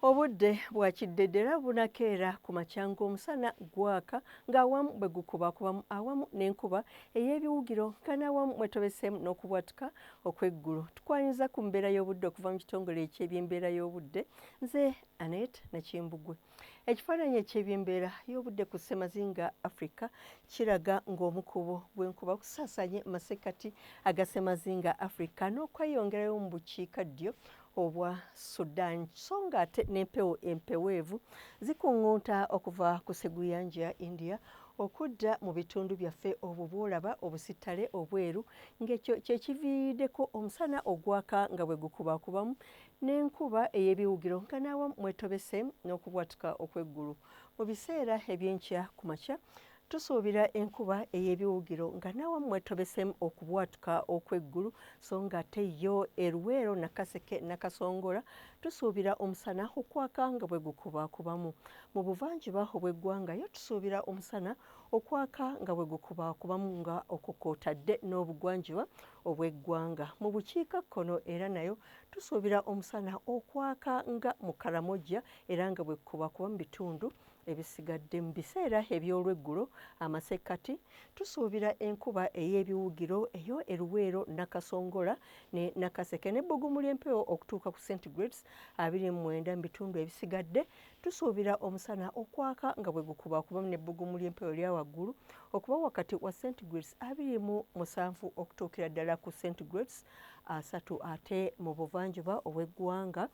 Obudde bwakiddedera bunakeera ku makyango omusana gwaka ng'awamu bwe gukubakubamu awamu n'enkuba ey'ebiwugiro kanaawamu mwetobeseemu n'okubwatuka okw'eggulu. Tukwanyiza ku mbeera y'obudde okuva mu kitongole eky'ebyembeera y'obudde. Nze Annette Nakimbugwe. Ekifaananyi eky'ebyembeera y'obudde ku ssemazinga Africa kiraga ng'omukubo gw'enkuba gusaasaanye mu masekkati aga ssemazinga Africa n'okweyongerayo mu bukiikaddyo obwa Sudan so ng'ate n'empewo empeweevu zikuŋŋunta okuva ku seguyanja India okudda mu bitundu byaffe obwo bw'olaba obusittale obweru ng'ekyo kye kiviiriddeko omusana ogwaka nga bwe gukubaakubamu n'enkuba ey'ebiwugiro nga naawamu mwetobese n'okubwatuka okw'eggulu. Mu biseera eby'enkya ku makya tusuubira enkuba ey'ebiwugiro nga naawamu mwetobeseemu okubwatuka okw'eggulu so ng'ate yo Eruweero Nakaseke Nakasongola tusuubira omusana okwaka nga bwe gukubaakubamu. Mu buvanjuba obw'eggwanga yo tusuubira omusana okwaka nga bwe gukubaakubamu nga okwo kw'otadde n'obugwanjuba obw'eggwanga. Mu bukiikakkono era nayo tusuubira omusana okwaka nga mu Karamoja era nga bwe gukubaakuba mu bitundu ebisigadde. Mu biseera eby'olweggulo amasekkati tusuubira enkuba ey'ebiwugiro eyo Eruweero Nakasongola ne Nakaseke n'ebbugumu ly'empewo okutuuka ku centigrades 29 mu bitundu ebisigadde. Tusuubira omusana okwaka nga bwe gukubaakubamu n'ebbugumu ly'empewo erya waggulu okuba wakati wa centigrades 27 okutuukira ddala ku centigrades 3 ate mu buvanjuba obw'eggwanga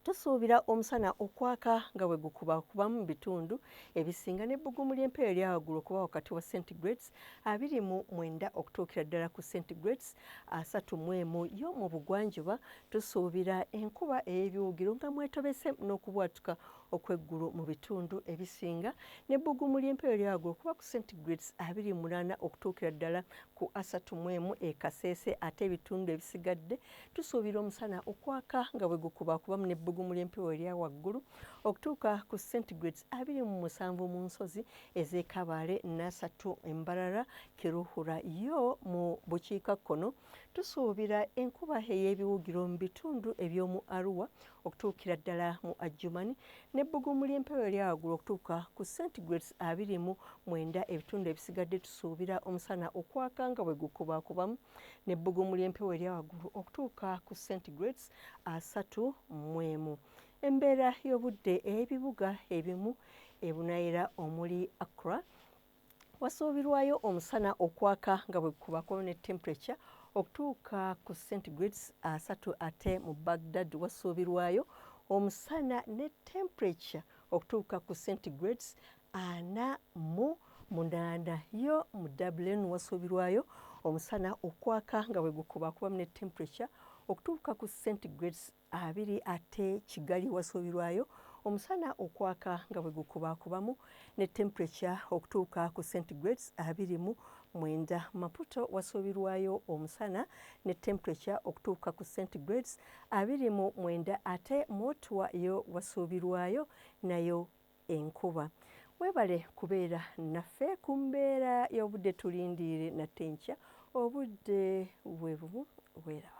tusuubira omusana okwaka nga bwe gukubaakubamu mu bitundu ebisinga n'ebbugumu ly'empewo erya waggulu okuba wakati wa centigrades 29 okutuukira ddala ku centigrades 31 yo mu bugwanjuba tusuubira enkuba ey'ebiwugiro nga mwetobese n'okubwatuka okw'eggulu mu bitundu ebisinga n'ebbugumu ly'empewo erya waggulu okuba ku centigrades 28 okutuukira ddala ku 31 e Kasese ate ebitundu ebisigadde tusuubira omusana okwaka nga bwe gukubaakubamu n'ebbugumu ly'empewo erya waggulu okutuuka ku centigrades 27 mu nsozi ez'e Kabale, Nassatu, Mbarara, Kiruhura yo mu bukiikakkono tusuubira enkuba ey'ebiwugiro mu bitundu eby'omu Arua okutuukira ddala mu Adjumani n'ebbugumu ly'empewo erya waggulu okutuuka ku centigrades 29 ebitundu ebisigadde tusuubira omusana okwaka nga bwe gukubaakubamu n'ebbugumu ly'empewo erya waggulu okutuuka ku centigrades 31. Embeera y'obudde ey'ebibuga ebimu ebunayira omuli Accra wasuubirwayo omusana okwaka nga bwe gukubaakubamu ne temperature okutuuka ku centigrades 3 ate mu Baghdad wasuubirwayo omusana ne temperature okutuuka ku centigrades 48 yo mu Dublin wasuubirwayo omusana okwaka nga bwe gukubaakubamu ne temperature okutuuka ku centigrades 2 ate Kigali wasuubirwayo omusana okwaka nga bwe gukubaakubamu ne temperature okutuuka ku centigrades 29. Maputo wasuubirwayo omusana ne temperature okutuuka ku centigrades 29 ate Motwa yo wasuubirwayo nayo enkuba. Weebale kubeera naffe ku mbeera y'obudde tulindiire nate enkya obudde bwe bumu bwera.